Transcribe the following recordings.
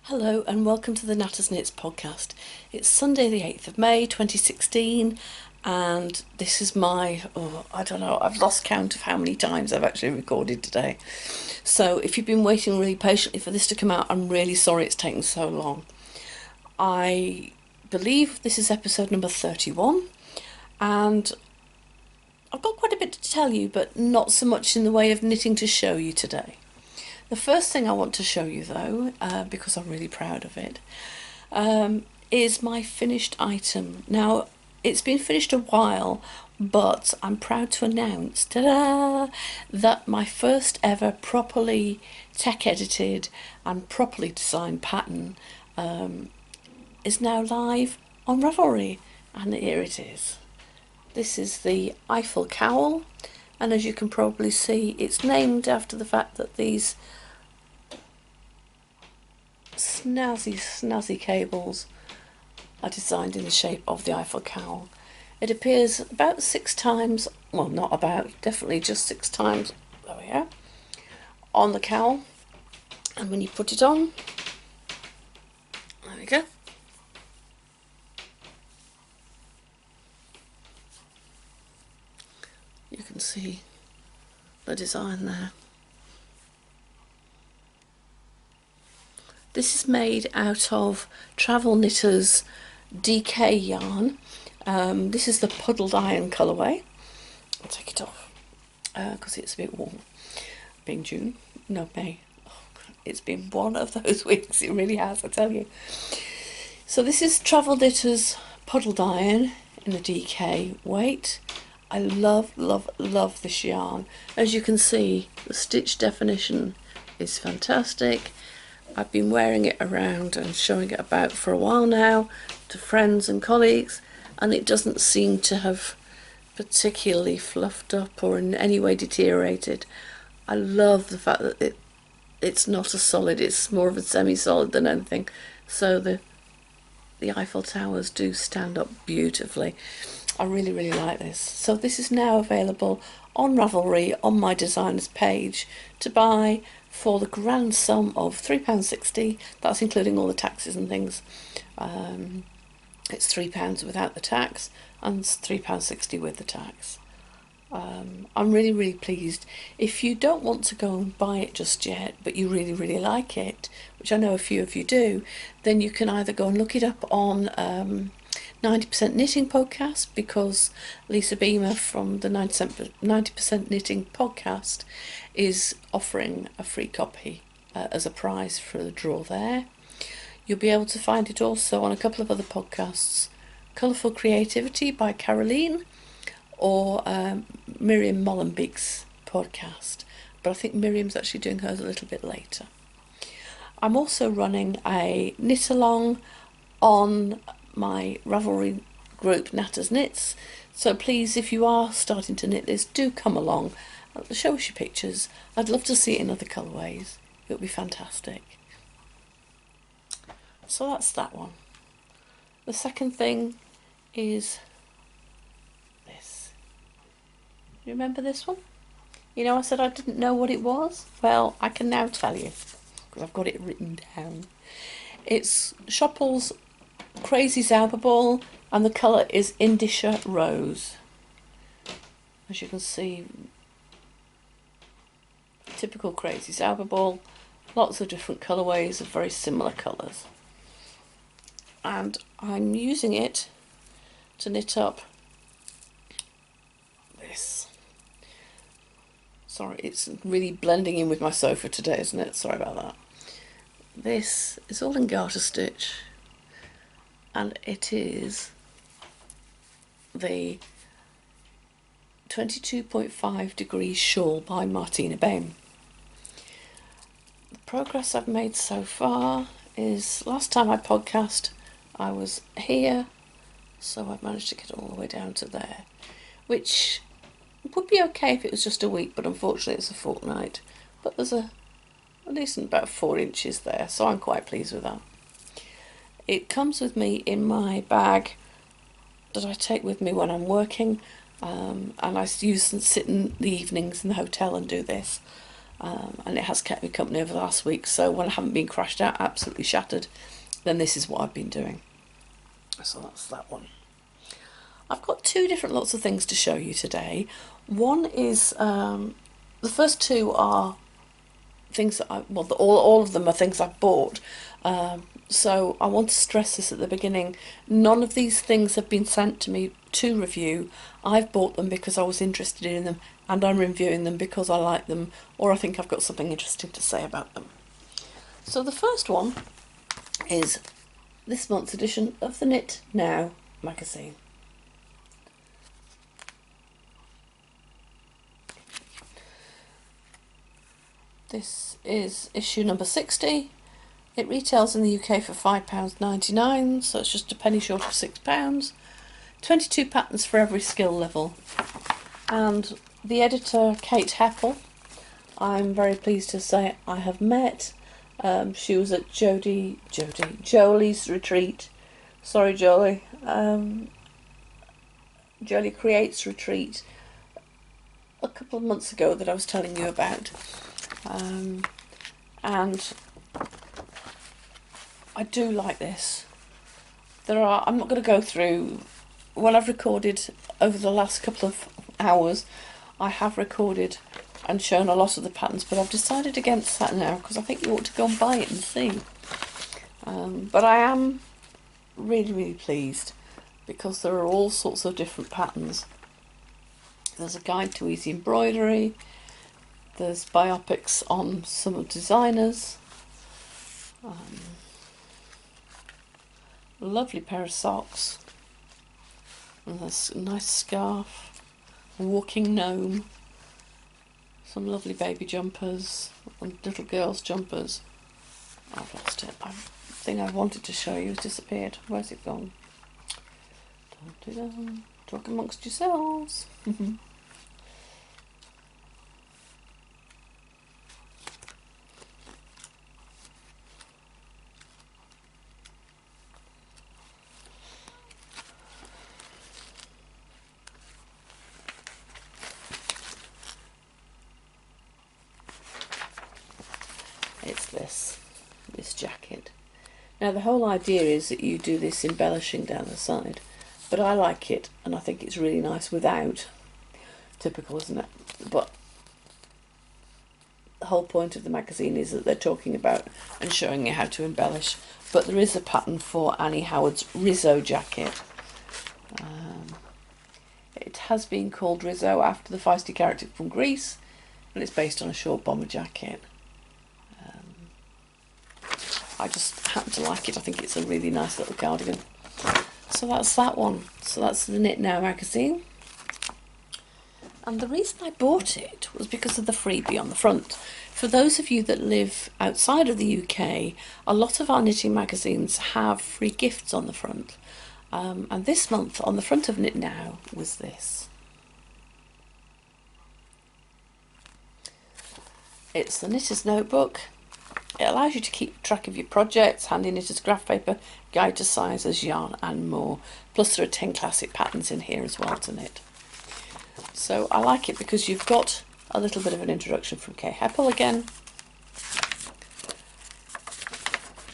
Hello and welcome to the Knatters podcast. It's Sunday the 8th of May 2016 and this is I've lost count of how many times I've actually recorded today. So if you've been waiting really patiently for this to come out, I'm really sorry it's taken so long. I believe this is episode number 31 and I've got quite a bit to tell you, but not so much in the way of knitting to show you today. The first thing I want to show you though, because I'm really proud of it, is my finished item. Now, it's been finished a while, but I'm proud to announce, ta-da, that my first ever properly tech edited and properly designed pattern is now live on Ravelry, and here it is. This is the Eiffel Cowl, and as you can probably see, it's named after the fact that these snazzy cables are designed in the shape of the Eiffel Cowl. It appears about 6 times, well, not about, definitely just 6 times, there we are, on the cowl. And when you put it on, there we go. You can see the design there. This is made out of Travel Knatters DK yarn. This is the puddled iron colourway. I'll take it off because it's a bit warm. Being June, no May. Oh, it's been one of those weeks, it really has, I tell you. So this is Travel Knatters puddled iron in the DK weight. I love this yarn. As you can see, the stitch definition is fantastic. I've been wearing it around and showing it about for a while now to friends and colleagues, and it doesn't seem to have particularly fluffed up or in any way deteriorated. I love the fact that it's not a solid, it's more of a semi-solid than anything, so the Eiffel Towers do stand up beautifully. I really like this. So this is now available on Ravelry on my designers page to buy for the grand sum of £3.60. That's including all the taxes and things. It's £3 without the tax and it's £3.60 with the tax. I'm really pleased. If you don't want to go and buy it just yet, but you really like it, which I know a few of you do, then you can either go and look it up on 90% Knitting podcast, because Lisa Beamer from the 90% Knitting podcast is offering a free copy as a prize for the draw there. You'll be able to find it also on a couple of other podcasts, Colourful Creativity by Caroline or Miriam Molenbeek's podcast, but I think Miriam's actually doing hers a little bit later. I'm also running a knit along on my Ravelry group Knatters Knits, so please, if you are starting to knit this, do come along, show us your pictures. I'd love to see it in other colourways, it would be fantastic. So that's that one. The second thing is this. You remember this one? You know, I said I didn't know what it was? Well, I can now tell you because I've got it written down. It's Schoppel's Crazy Zauberball and the colour is Indica Rose. As you can see, typical Crazy Zauberball, lots of different colourways of very similar colours. And I'm using it to knit up this. Sorry, it's really blending in with my sofa today, isn't it? Sorry about that. This is all in garter stitch, and it is the 22.5 degrees shawl by Martina Bain. The progress I've made so far is, last time I podcast I was here, so I've managed to get all the way down to there, which would be okay if it was just a week, but unfortunately it's a fortnight. But there's a decent about 4 inches there, so I'm quite pleased with that. It comes with me in my bag that I take with me when I'm working, and I use and sit in the evenings in the hotel and do this. and it has kept me company over the last week. So when I haven't been crashed out, absolutely shattered, then this is what I've been doing. So that's that one. I've got two different lots of things to show you today. One is, the first two are things that all of them are things I've bought. So I want to stress this at the beginning. None of these things have been sent to me to review. I've bought them because I was interested in them, and I'm reviewing them because I like them, or I think I've got something interesting to say about them. So the first one is this month's edition of the Knit Now magazine. This is issue number 60. It retails in the UK for £5.99, so it's just a penny short of £6. 22 patterns for every skill level. And the editor, Kate Heppel, I'm very pleased to say I have met. She was at Jolie's retreat. Sorry, Jolie. Jolie Creates retreat a couple of months ago that I was telling you about. And I do like this. I'm not going to go through what I've recorded over the last couple of hours. I have recorded and shown a lot of the patterns, but I've decided against that now because I think you ought to go and buy it and see. But I am really pleased because there are all sorts of different patterns. There's a guide to easy embroidery. There's biopics on some of the designers. Lovely pair of socks. And there's a nice scarf. A walking gnome. Some lovely baby jumpers and little girls' jumpers. I've lost it. The thing I wanted to show you has disappeared. Where's it gone? Talk amongst yourselves. It's this jacket. Now the whole idea is that you do this embellishing down the side, but I like it and I think it's really nice without. Typical, isn't it? But the whole point of the magazine is that they're talking about and showing you how to embellish. But there is a pattern for Annie Howard's Rizzo jacket. It has been called Rizzo after the feisty character from Greece, and it's based on a short bomber jacket. I just happen to like it. I think it's a really nice little cardigan. So that's that one. So that's the Knit Now magazine. And the reason I bought it was because of the freebie on the front. For those of you that live outside of the UK, a lot of our knitting magazines have free gifts on the front. And this month on the front of Knit Now was this. It's the Nisus Notebook. It allows you to keep track of your projects, handy knitter's graph paper, guide to sizes, yarn and more. Plus there are 10 classic patterns in here as well to knit. So I like it because you've got a little bit of an introduction from Kate Heppel again.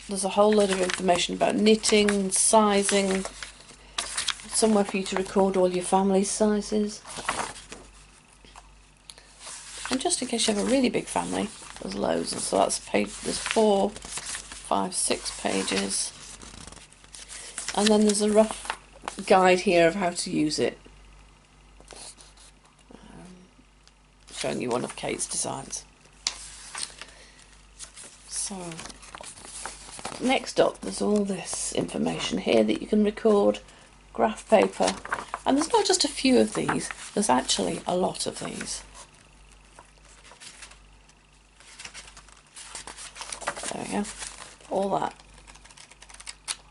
There's a whole load of information about knitting, sizing, somewhere for you to record all your family's sizes. And just in case you have a really big family, there's loads. And so that's there's 4, 5, 6 pages. And then there's a rough guide here of how to use it. Showing you one of Kate's designs. So next up there's all this information here that you can record, graph paper, and there's not just a few of these, there's actually a lot of these. There we go, all that.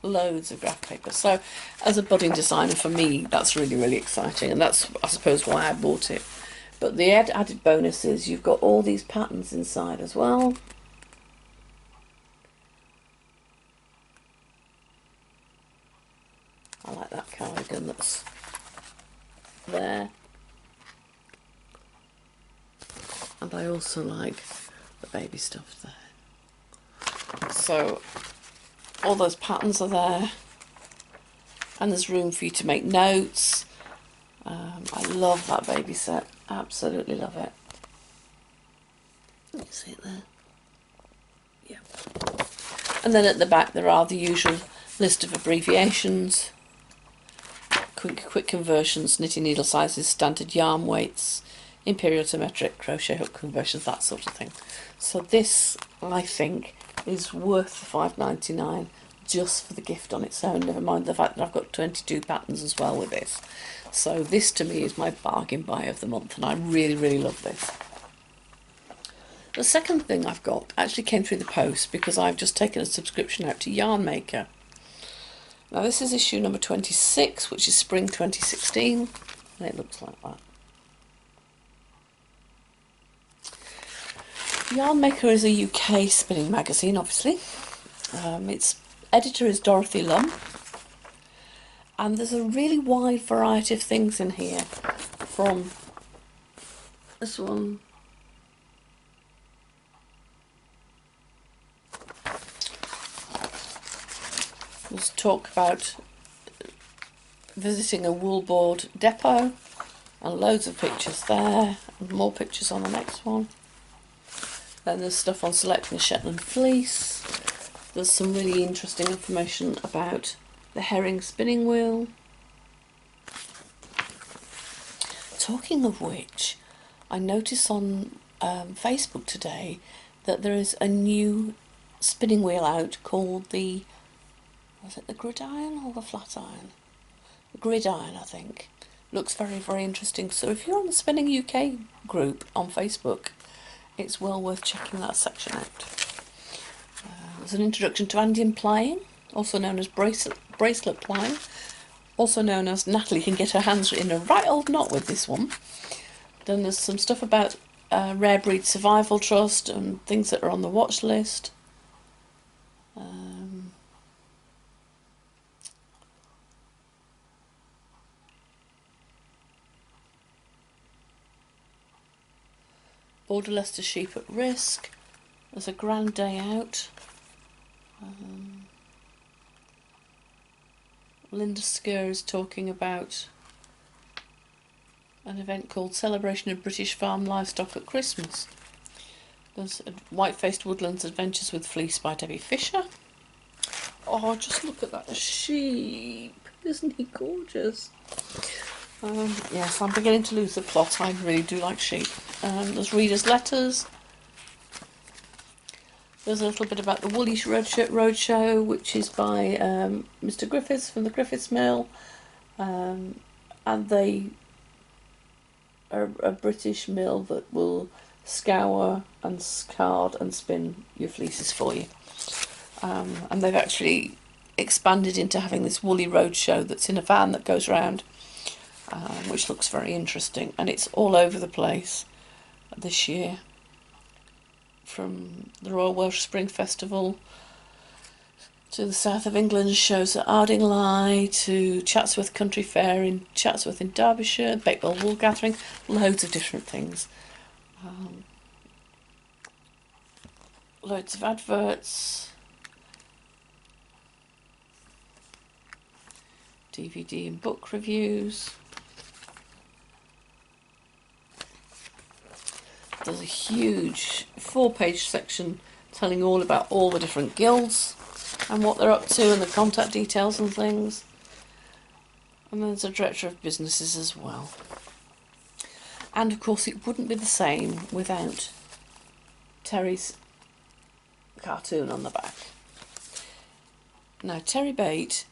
Loads of graph paper. So as a budding designer, for me that's really exciting, and that's I suppose why I bought it. But the added bonus is you've got all these patterns inside as well. I like that cardigan that's there. And I also like the baby stuff there. So all those patterns are there, and there's room for you to make notes. I love that baby set, absolutely love it. You see it there? Yeah. And then at the back there are the usual list of abbreviations, quick conversions, knitting needle sizes, standard yarn weights, imperial to metric, crochet hook conversions, that sort of thing. So this, I think, is worth the $5.99 just for the gift on its own, never mind the fact that I've got 22 patterns as well with this. So this to me is my bargain buy of the month, and I really, really love this. The second thing I've got actually came through the post because I've just taken a subscription out to Yarn Maker. Now this is issue number 26, which is spring 2016, and it looks like that. Yarn Maker is a UK spinning magazine, obviously. Its editor is Dorothy Lum, and there's a really wide variety of things in here, from this one let's talk about visiting a wool board depot, and loads of pictures there, and more pictures on the next one. Then there's stuff on selecting a Shetland fleece. There's some really interesting information about the herring spinning wheel. Talking of which, I noticed on Facebook today that there is a new spinning wheel out called the, was it the gridiron or the flat iron? The gridiron, I think. Looks very, very interesting. So if you're on the Spinning UK group on Facebook, it's well worth checking that section out. There's an introduction to Andean plying, also known as bracelet plying, also known as Natalie can get her hands in a right old knot with this one. Then there's some stuff about Rare Breed Survival Trust and things that are on the watch list. Border Leicester sheep at risk. There's a grand day out. Linda Sker is talking about an event called Celebration of British Farm Livestock at Christmas. There's White-Faced Woodlands Adventures with Fleece by Debbie Fisher. Oh, just look at that sheep. Isn't he gorgeous? Yes, I'm beginning to lose the plot. I really do like sheep. There's readers' letters. There's a little bit about the Woolly Roadshow, which is by Mr. Griffiths from the Griffiths Mill. And they are a British mill that will scour and card and spin your fleeces for you. And they've actually expanded into having this Woolly Roadshow that's in a van that goes around, which looks very interesting. And it's all over the place this year, from the Royal Welsh Spring Festival to the south of England shows at Ardingly, to Chatsworth Country Fair in Chatsworth in Derbyshire, Bakewell Wool Gathering, loads of different things. Loads of adverts, DVD and book reviews. There's a huge 4-page section telling all about all the different guilds and what they're up to and the contact details and things. And there's a director of businesses as well. And of course it wouldn't be the same without Terry's cartoon on the back. Now Terry Bate,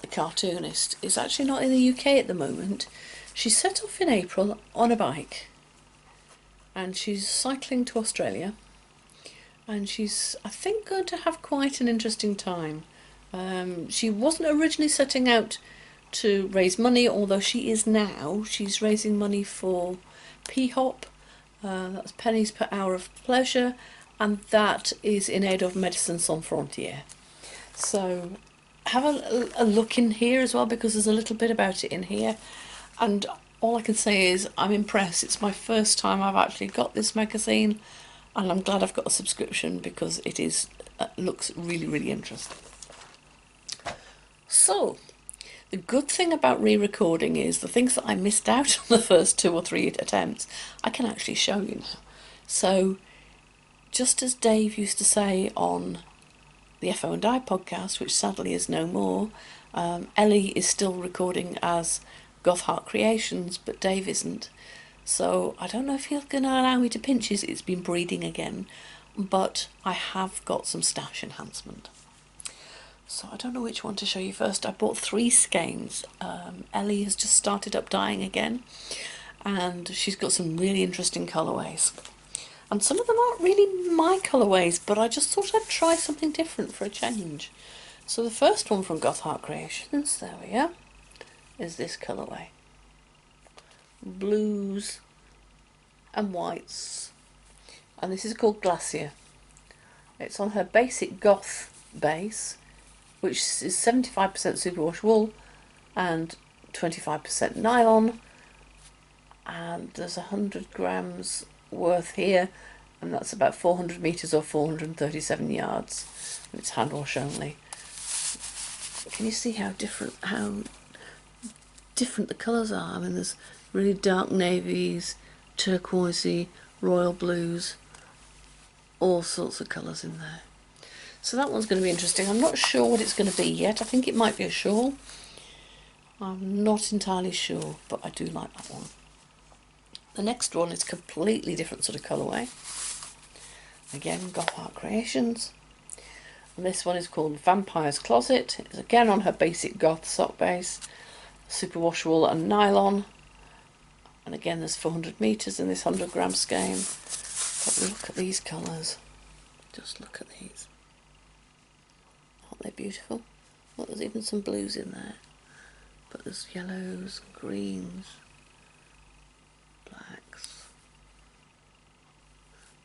the cartoonist, is actually not in the UK at the moment. She set off in April on a bike, and she's cycling to Australia, and she's, I think, going to have quite an interesting time. She wasn't originally setting out to raise money, although she is now. She's raising money for PHOP, that's Pennies Per Hour of Pleasure, and that is in aid of Médecins Sans Frontières. So have a look in here as well, because there's a little bit about it in here. And all I can say is I'm impressed. It's my first time I've actually got this magazine. and I'm glad I've got a subscription because it is looks really, really interesting. So, the good thing about re-recording is the things that I missed out on the first 2 or 3 attempts, I can actually show you now. So, just as Dave used to say on the FO&I podcast, which sadly is no more, Ellie is still recording as Goth Heart Creations, but Dave isn't. So I don't know if he's going to allow me to pinch his, it's been breeding again, but I have got some stash enhancement. So I don't know which one to show you first. I bought 3 skeins. Ellie has just started up dyeing again, and she's got some really interesting colourways. And some of them aren't really my colourways, but I just thought I'd try something different for a change. So the first one from Goth Heart Creations, there we are, is this colourway. Blues and whites. And this is called Glacier. It's on her basic Goth base, which is 75% superwash wool and 25% nylon. And there's 100 grams worth here, and that's about 400 metres or 437 yards. And it's hand wash only. Can you see how different the colours are? I mean, there's really dark navies, turquoisey, royal blues, all sorts of colours in there. So that one's going to be interesting. I'm not sure what it's going to be yet. I think it might be a shawl. I'm not entirely sure, but I do like that one. The next one is completely different sort of colourway. Again, Goth Heart Creations. And this one is called Vampire's Closet. It's again on her basic Goth sock base. Superwash wool and nylon. And again, there's 400 metres in this 100 gram skein. But look at these colours. Just look at these. Aren't they beautiful? Well, there's even some blues in there. But there's yellows, greens, blacks.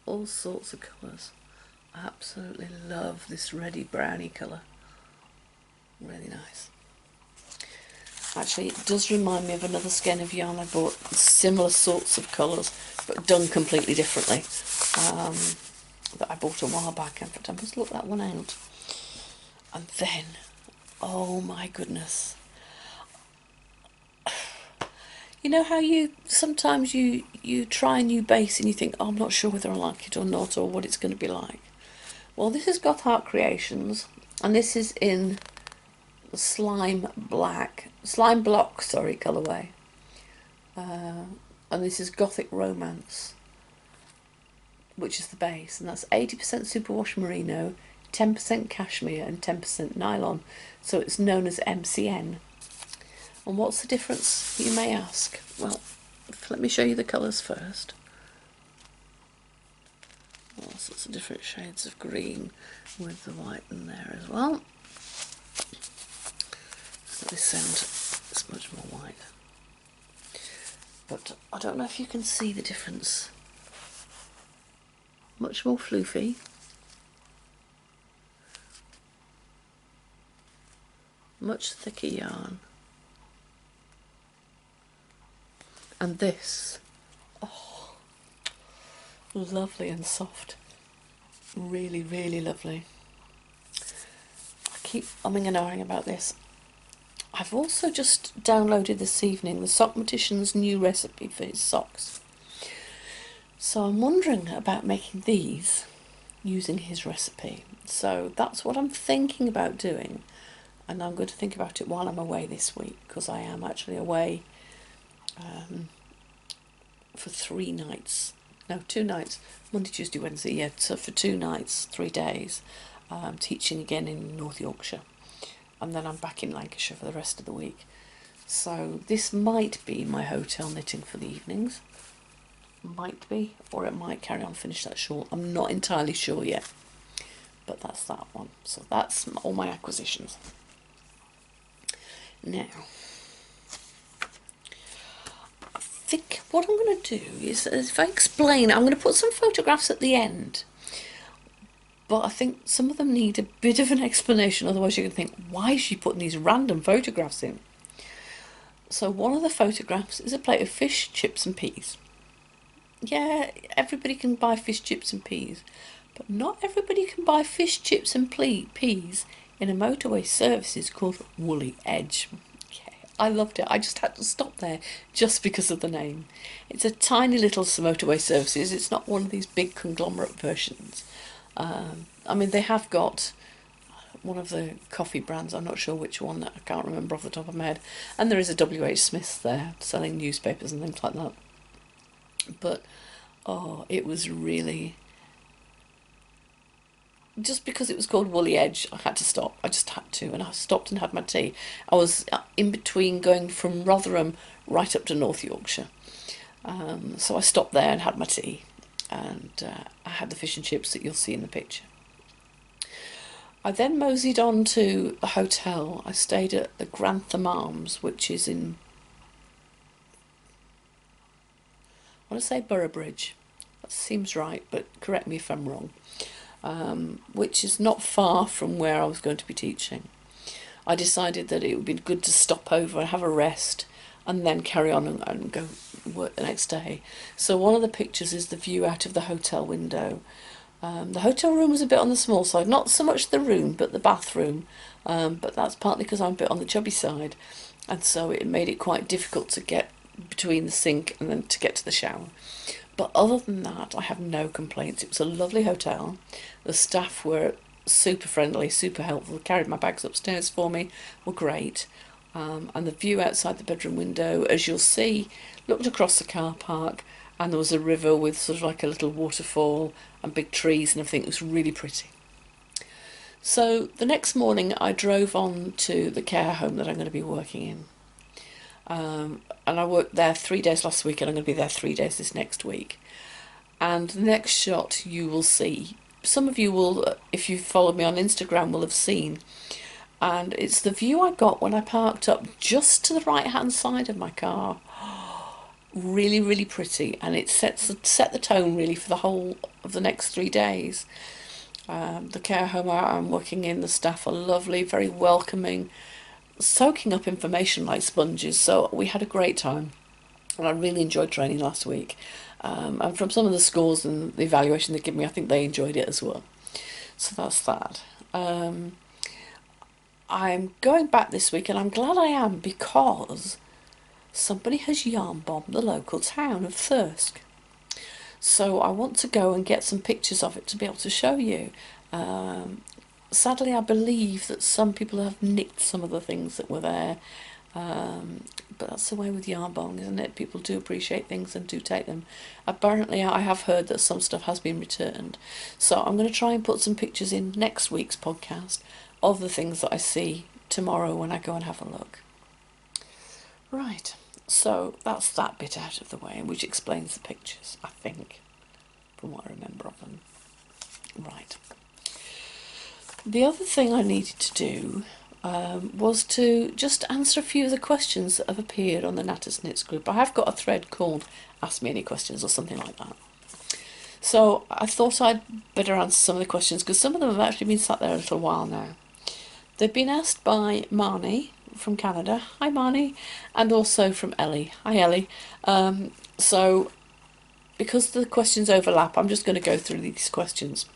All sorts of colours. I absolutely love this reddy browny colour. Really nice. Actually, it does remind me of another skein of yarn I bought, similar sorts of colours, but done completely differently, that I bought a while back. In fact, I must look that one out. And then, oh my goodness. You know how sometimes you try a new base and you think, oh, I'm not sure whether I like it or not, or what it's going to be like. Well, this is Goth Heart Creations, and this is in the slime block colourway, and this is Gothic Romance, which is the base, and that's 80% superwash merino, 10% cashmere and 10% nylon, so it's known as MCN. And what's the difference, you may ask? Well, let me show you the colours first. All sorts of different shades of green with the white in there as well. So this end is much more white. But I don't know if you can see the difference. Much more floofy. Much thicker yarn. And this, oh, lovely and soft. Really, really lovely. I keep umming and ahhing about this. I've also just downloaded this evening the Sockmatician's new recipe for his socks. So I'm wondering about making these using his recipe. So that's what I'm thinking about doing. And I'm going to think about it while I'm away this week, because I am actually away for 3 nights. No, 2 nights. Monday, Tuesday, Wednesday, yeah. So for 2 nights, 3 days, teaching again in North Yorkshire. And then I'm back in Lancashire for the rest of the week. So this might be my hotel knitting for the evenings. Might be, or it might carry on, finish that shawl. I'm not entirely sure yet. But that's that one. So that's all my acquisitions. Now, I think what I'm going to do is, if I explain, I'm going to put some photographs at the end. But I think some of them need a bit of an explanation, otherwise you can think, why is she putting these random photographs in? So one of the photographs is a plate of fish, chips and peas. Yeah, everybody can buy fish chips and peas, but not everybody can buy fish chips and peas in a motorway services called Woolly Edge. Okay, I loved it. I just had to stop there just because of the name. It's a tiny little motorway services. It's not one of these big conglomerate versions. I mean, they have got one of the coffee brands, I'm not sure which one, I can't remember off the top of my head, and there is a WH Smith's there selling newspapers and things like that. But oh, it was really, just because it was called Woolly Edge, I had to stop. I just had to, and I stopped and had my tea. I was in between going from Rotherham right up to North Yorkshire, so I stopped there and had my tea, and I had the fish and chips that you'll see in the picture. I then moseyed on to the hotel. I stayed at the Grantham Arms, which is in, I want to say Boroughbridge. That seems right, but correct me if I'm wrong. Which is not far from where I was going to be teaching. I decided that it would be good to stop over and have a rest and then carry on and go work the next day. So one of the pictures is the view out of the hotel window. The hotel room was a bit on the small side, not so much the room, but the bathroom. But that's partly because I'm a bit on the chubby side, and so it made it quite difficult to get between the sink and then to get to the shower. But other than that, I have no complaints. It was a lovely hotel. The staff were super friendly, super helpful, carried my bags upstairs for me, were great. And the view outside the bedroom window, as you'll see, looked across the car park, and there was a river with sort of like a little waterfall and big trees and everything. It was really pretty. So the next morning I drove on to the care home that I'm going to be working in. And I worked there 3 days last week, and I'm going to be there 3 days this next week. And the next shot you will see, some of you will, if you followed me on Instagram, will have seen. And it's the view I got when I parked up just to the right hand side of my car. Really, really pretty, and it set the tone really for the whole of the next 3 days. The care home I'm working in, the staff are lovely, very welcoming, soaking up information like sponges. So we had a great time, and I really enjoyed training last week. And from some of the scores and the evaluation they give me, I think they enjoyed it as well. So that's that. I'm going back this week, and I'm glad I am, because somebody has yarn bombed the local town of Thirsk. So I want to go and get some pictures of it to be able to show you. Sadly, I believe that some people have nicked some of the things that were there. But that's the way with yarn bombing, isn't it? People do appreciate things and do take them. Apparently, I have heard that some stuff has been returned. So I'm going to try and put some pictures in next week's podcast of the things that I see tomorrow when I go and have a look. Right, so that's that bit out of the way, which explains the pictures, I think, from what I remember of them. Right. The other thing I needed to do was to just answer a few of the questions that have appeared on the Knatters Knits group. I have got a thread called Ask Me Any Questions or something like that. So I thought I'd better answer some of the questions, because some of them have actually been sat there a little while now. They've been asked by Marnie from Canada. Hi Marnie. And also from Ellie. Hi Ellie. So because the questions overlap, I'm just going to go through these questions.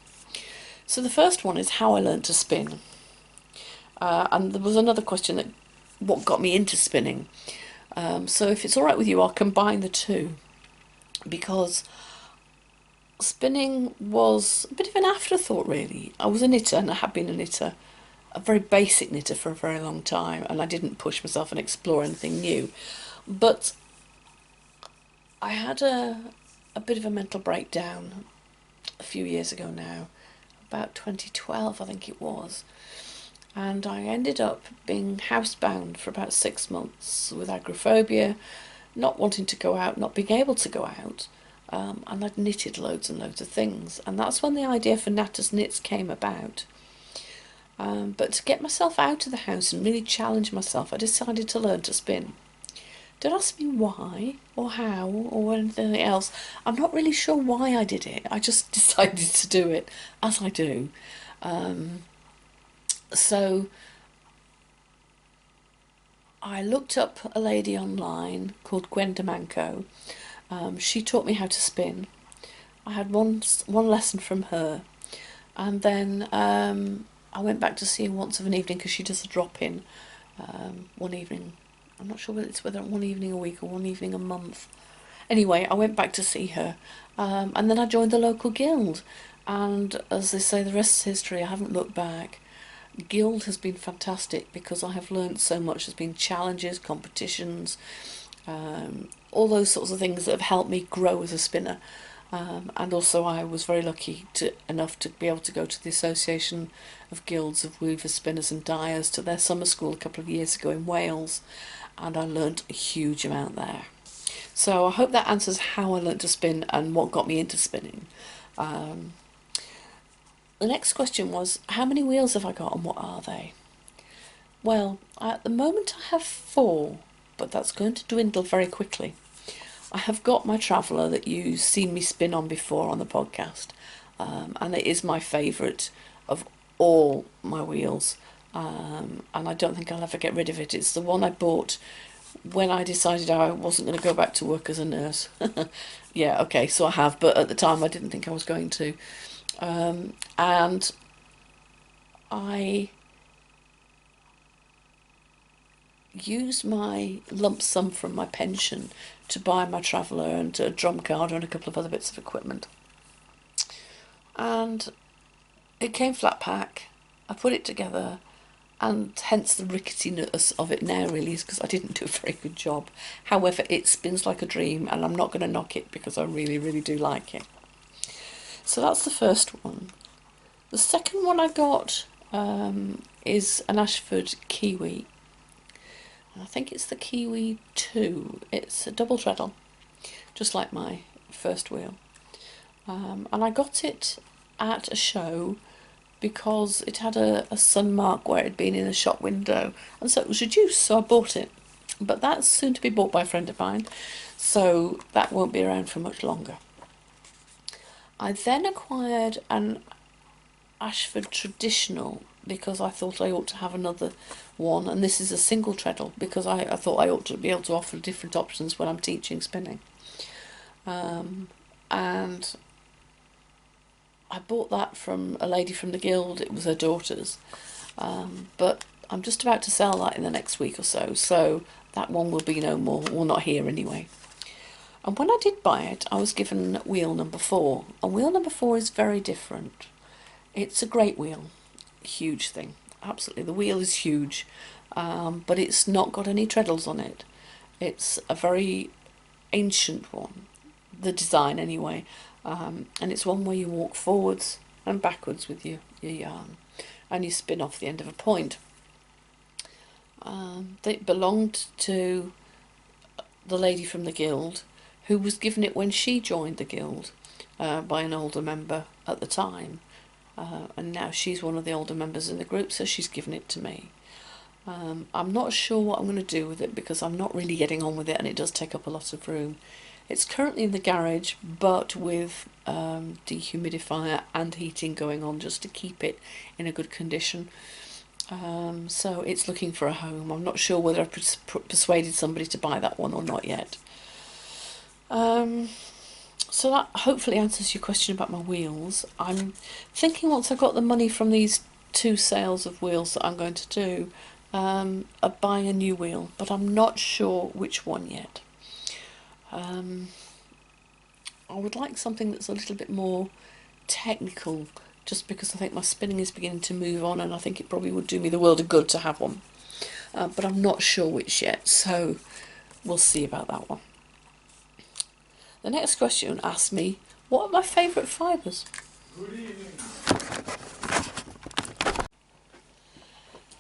So the first one is how I learned to spin. And there was another question that what got me into spinning. So if it's all right with you, I'll combine the two, because spinning was a bit of an afterthought really. I was a knitter, and I have been a knitter, a very basic knitter for a very long time, and I didn't push myself and explore anything new. But I had a bit of a mental breakdown a few years ago now, about 2012 I think it was, and I ended up being housebound for about 6 months with agoraphobia, not wanting to go out, not being able to go out, and I'd knitted loads and loads of things, and that's when the idea for Knatters Knits came about. But to get myself out of the house and really challenge myself, I decided to learn to spin. Don't ask me why or how or anything else. I'm not really sure why I did it. I just decided to do it, as I do. So I looked up a lady online called Gwenda Manco, She taught me how to spin. I had one lesson from her, and then I went back to see her once of an evening because she does a drop-in one evening. I'm not sure whether one evening a week or one evening a month. Anyway, I went back to see her, and then I joined the local guild. And as they say, the rest is history. I haven't looked back. Guild has been fantastic because I have learnt so much. There's been challenges, competitions, all those sorts of things that have helped me grow as a spinner. And also I was very lucky enough to be able to go to the Association of Guilds of Weavers, Spinners and Dyers to their summer school a couple of years ago in Wales, and I learnt a huge amount there. So I hope that answers how I learnt to spin and what got me into spinning. The next question was, how many wheels have I got and what are they? Well, at the moment I have 4, but that's going to dwindle very quickly. I have got my Traveller that you've seen me spin on before on the podcast, and it is my favourite of all my wheels, and I don't think I'll ever get rid of it. It's the one I bought when I decided I wasn't going to go back to work as a nurse. Yeah, okay, so I have, but at the time I didn't think I was going to. And I used my lump sum from my pension to buy my Traveller and a drum card and a couple of other bits of equipment. And it came flat pack. I put it together, and hence the ricketiness of it now really is because I didn't do a very good job. However, it spins like a dream, and I'm not going to knock it because I really, really do like it. So that's the first one. The second one I got is an Ashford Kiwi. And I think it's the Kiwi 2. It's a double treadle, just like my first wheel. And I got it at a show because it had a sun mark where it had been in a shop window, and so it was reduced, so I bought it. But that's soon to be bought by a friend of mine, so that won't be around for much longer. I then acquired an Ashford Traditional because I thought I ought to have another one, and this is a single treadle because I thought I ought to be able to offer different options when I'm teaching spinning. And I bought that from a lady from the guild. It was her daughter's, but I'm just about to sell that in the next week or so, so that one will be no more, well, not here anyway. And when I did buy it, I was given wheel number 4. And wheel number 4 is very different. It's a great wheel. Huge thing. Absolutely. The wheel is huge. But it's not got any treadles on it. It's a very ancient one. The design anyway. And it's one where you walk forwards and backwards with your yarn. And you spin off the end of a point. It belonged to the lady from the guild, who was given it when she joined the guild by an older member at the time, and now she's one of the older members in the group, so she's given it to me. I'm not sure what I'm going to do with it because I'm not really getting on with it, and it does take up a lot of room. It's currently in the garage, but with dehumidifier and heating going on just to keep it in a good condition. So it's looking for a home. I'm not sure whether I've persuaded somebody to buy that one or not yet. So that hopefully answers your question about my wheels. I'm thinking once I've got the money from these 2 sales of wheels that I'm going to do, of buying a new wheel, but I'm not sure which one yet. I would like something that's a little bit more technical, just because I think my spinning is beginning to move on, and I think it probably would do me the world of good to have one. But I'm not sure which yet, so we'll see about that one. The next question asked me, what are my favourite fibres? Good evening.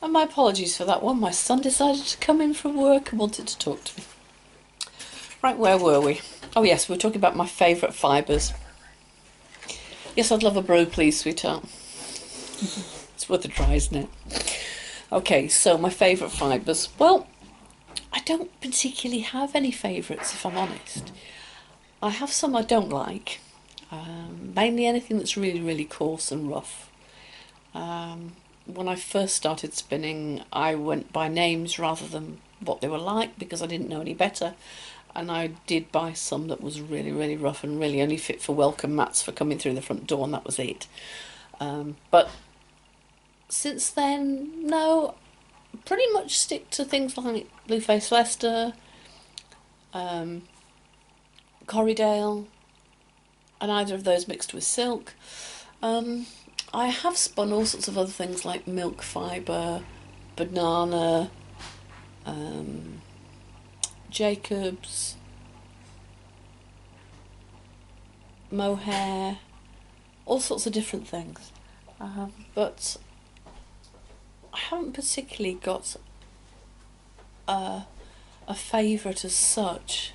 And my apologies for that one. My son decided to come in from work and wanted to talk to me. Right, where were we? Oh yes, we were talking about my favourite fibres. Yes, I'd love a brew, please, sweetheart. It's worth a try, isn't it? Okay, so my favourite fibres. Well, I don't particularly have any favourites, if I'm honest. I have some I don't like. Mainly anything that's really, really coarse and rough. When I first started spinning, I went by names rather than what they were like because I didn't know any better. and I did buy some that was really, really rough and really only fit for welcome mats for coming through the front door, and that was it. But since then, no, pretty much stick to things like Blueface Leicester, Corriedale, and either of those mixed with silk. I have spun all sorts of other things like milk fibre, banana, Jacobs, mohair, all sorts of different things. But I haven't particularly got a favourite as such,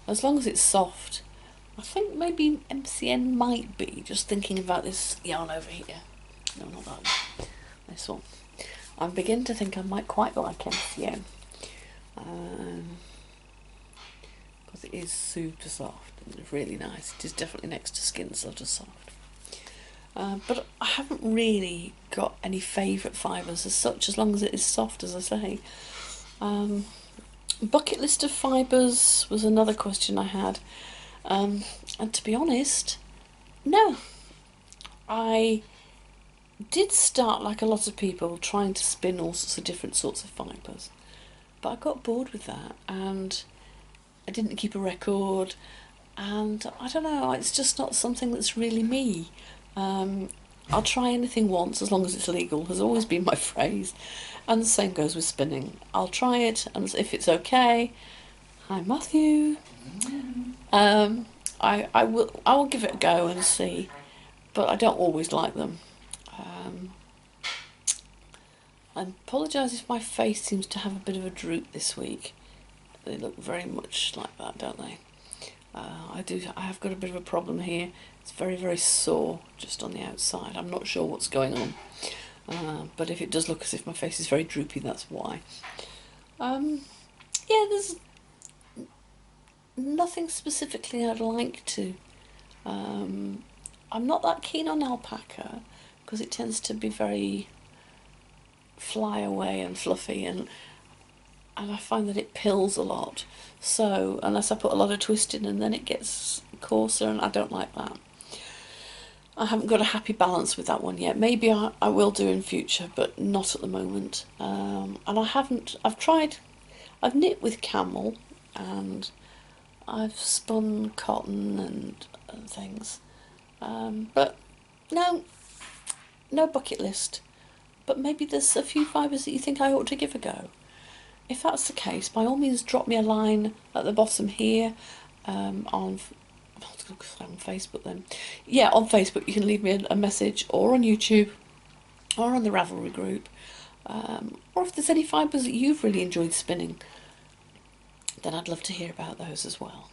as long as it's soft. I think maybe MCN might be, just thinking about this yarn over here. No, not that one. This one. I'm beginning to think I might quite like MCN. Because it is super soft and really nice. It is definitely next to skin sort of soft. But I haven't really got any favourite fibres as such, as long as it is soft, as I say. Bucket list of fibres was another question I had. And to be honest, no. I did start, like a lot of people, trying to spin all sorts of different sorts of fibres. But I got bored with that, and I didn't keep a record, and I don't know, it's just not something that's really me. I'll try anything once, as long as it's legal, has always been my phrase. And the same goes with spinning. I'll try it, and if it's okay, hi Matthew, I will give it a go and see, but I don't always like them. I apologise if my face seems to have a bit of a droop this week. They look very much like that, don't they? I have got a bit of a problem here. It's very, very sore just on the outside. I'm not sure what's going on, but if it does look as if my face is very droopy, that's why. Yeah, there's nothing specifically I'd like to. I'm not that keen on alpaca because it tends to be very fly away and fluffy, and I find that it pills a lot. So unless I put a lot of twist in, and then it gets coarser, and I don't like that. I haven't got a happy balance with that one yet. Maybe I will do in future, but not at the moment. And I've knit with camel, and I've spun cotton and things. But no bucket list. But maybe there's a few fibres that you think I ought to give a go. If that's the case, by all means drop me a line at the bottom here on Facebook then. Yeah, on Facebook you can leave me a message, or on YouTube, or on the Ravelry group. Or if there's any fibres that you've really enjoyed spinning, then I'd love to hear about those as well.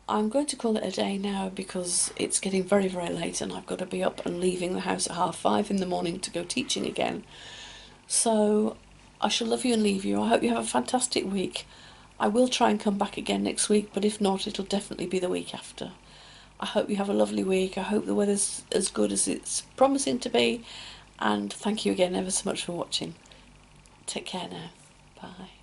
I'm going to call it a day now because it's getting very, very late and I've got to be up and leaving the house at 5:30 in the morning to go teaching again. So I shall love you and leave you. I hope you have a fantastic week. I will try and come back again next week, but if not, it'll definitely be the week after. I hope you have a lovely week. I hope the weather's as good as it's promising to be. And thank you again ever so much for watching. Take care now. Bye.